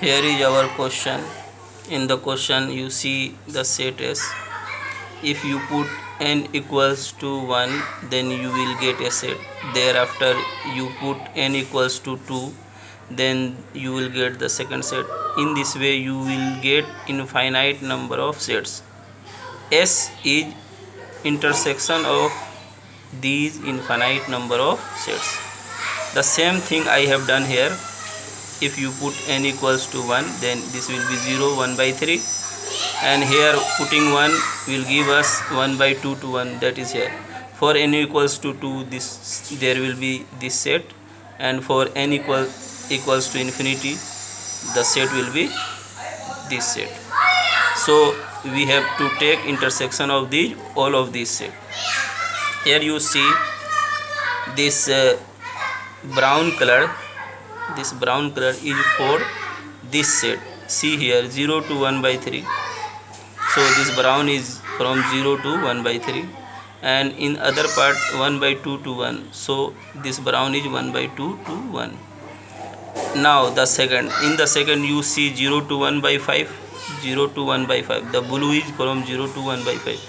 Here is our question. In the question you see the set S. If you put n equals to 1, then you will get a set. Thereafter you put n equals to 2, then you will get the second set. In this way you will get infinite number of sets. S is intersection of these infinite number of sets. The same thing I have done here. If you put n equals to 1, then this will be 0, 1 by 3, and here putting 1 will give us 1 by 2 to 1, that is here. For n equals to 2, this there will be this set, and for n equals to infinity, the set will be this set. So we have to take intersection of these all of these set. Here you see this brown color. This brown color is for this set. See here 0 to 1 by 3. So this brown is from 0 to 1 by 3, and in other part 1 by 2 to 1. So this brown is 1 by 2 to 1. Now the second, in the second you see 0 to 1 by 5, 0 to 1 by 5. The blue is from 0 to 1 by 5.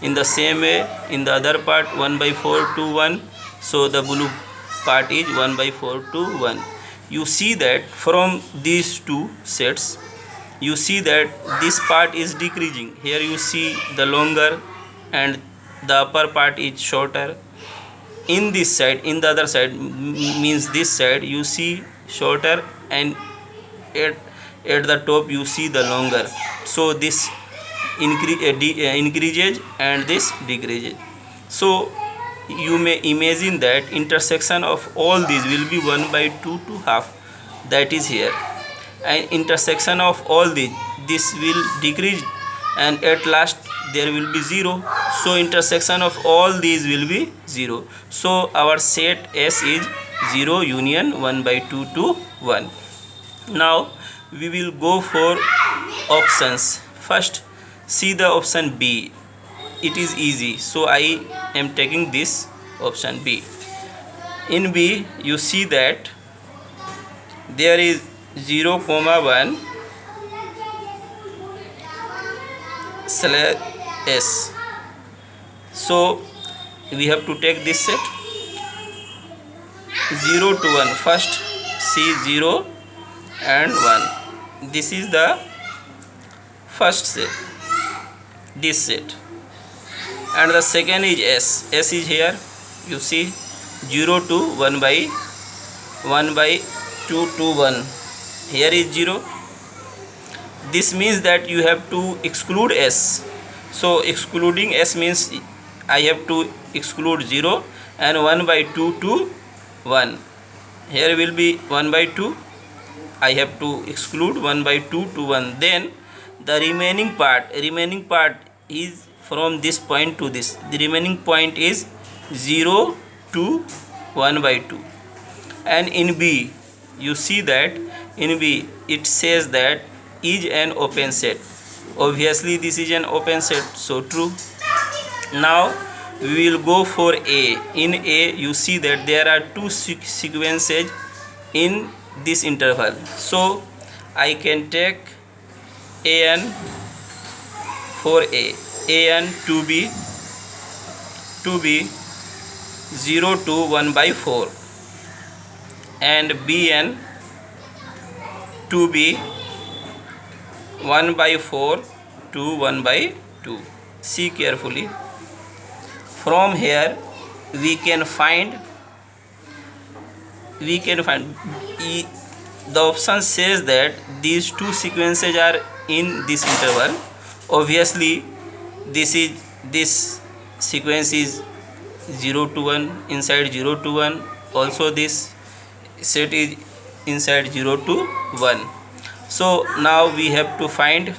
In the same way, in the other part 1 by 4 to 1. So the blue part is 1 by 4 to 1. You see that from these two sets, you see that this part is decreasing. Here you see the longer and the upper part is shorter. In this side, in the other side, means this side, you see shorter, and at the top you see the longer. So this increases and this decreases. So you may imagine that intersection of all these will be 1 by 2 to half, that is here, and intersection of all these, this will decrease, and at last there will be 0. So intersection of all these will be 0. So our set S is 0 union 1 by 2 to 1. Now we will go for options. First, see the option B. It is easy, so I am taking this option B. In B you see that there is 0, 1 slash S. So we have to take this set 0 to 1. First see 0 and 1. This is the first set, this set, and the second is S. S is here. You see 0 to 1 by 2 to 1. Here is 0. This means that you have to exclude S. So excluding S means I have to exclude 0 and 1 by 2 to 1. Here will be 1 by 2. I have to exclude 1 by 2 to 1. Then the remaining part is from this point to this. The remaining point is 0 to 1 by 2. And in B you see that in B it says that is an open set. Obviously this is an open set, so true. Now we will go for A. In A you see that there are two sequences in this interval. So I can take an for A, an to be 0 to 1 by 4, and Bn to be 1 by 4 to 1 by 2. See carefully. From here we can find the option says that these two sequences are in this interval. Obviously this sequence is 0 to 1, inside 0 to 1. Also this set is inside 0 to 1. So now we have to find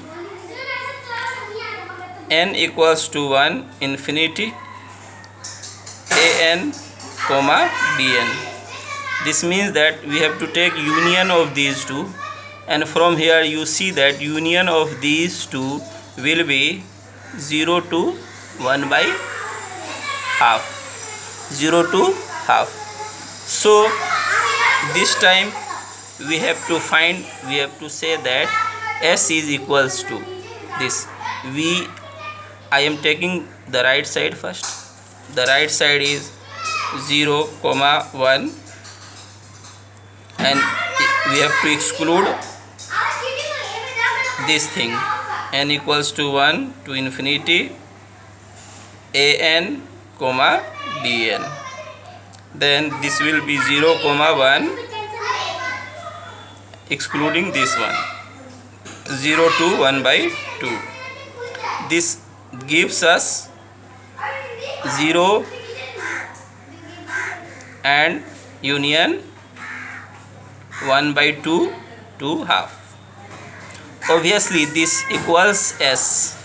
n equals to 1 infinity an comma bn. This means that we have to take union of these two, and from here you see that union of these two will be 0 to 1 by half, 0 to half. So this time we have to say that S is equals to this. I am taking the right side first. The right side is 0, 1, and we have to exclude this thing. N equals to 1 to infinity an, dn. Then this will be 0, 1, excluding this one, 0 to 1 by 2. This gives us 0 and union 1 by 2 to half. Obviously this equals S,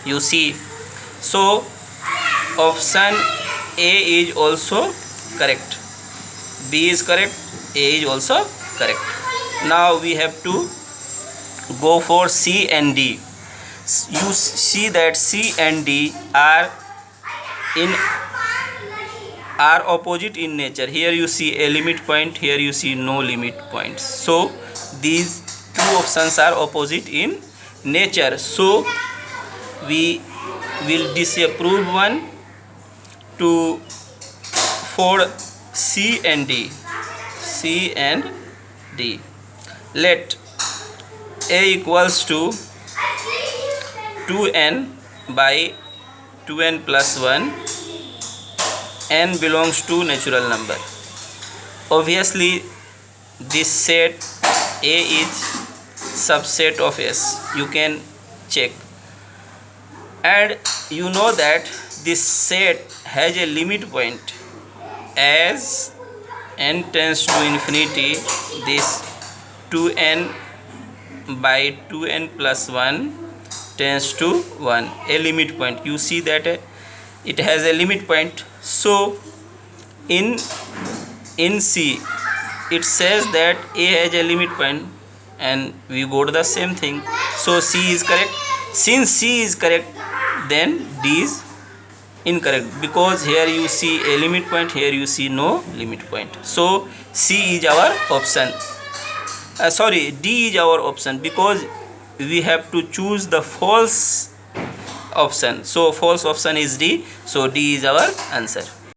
you see. So option A is also correct, B is correct, A is also correct. Now we have to go for C and D. You see that C and D are opposite in nature. Here you see a limit point, here you see no limit point. So these two options are opposite in nature. So we will disapprove one to for C and D. C and D. Let A equals to 2n by 2n plus 1. N belongs to natural number. Obviously this set A is subset of S. You can check. And you know that this set has a limit point. As n tends to infinity, this 2n by 2n plus 1 tends to 1, a limit point. You see that it has a limit point. So in C it says that A has a limit point, and we go to the same thing. So C is correct. Since C is correct, then D is incorrect, because here you see a limit point, here you see no limit point. So C is our option. D is our option, because we have to choose the false option. So false option is D. So D is our answer.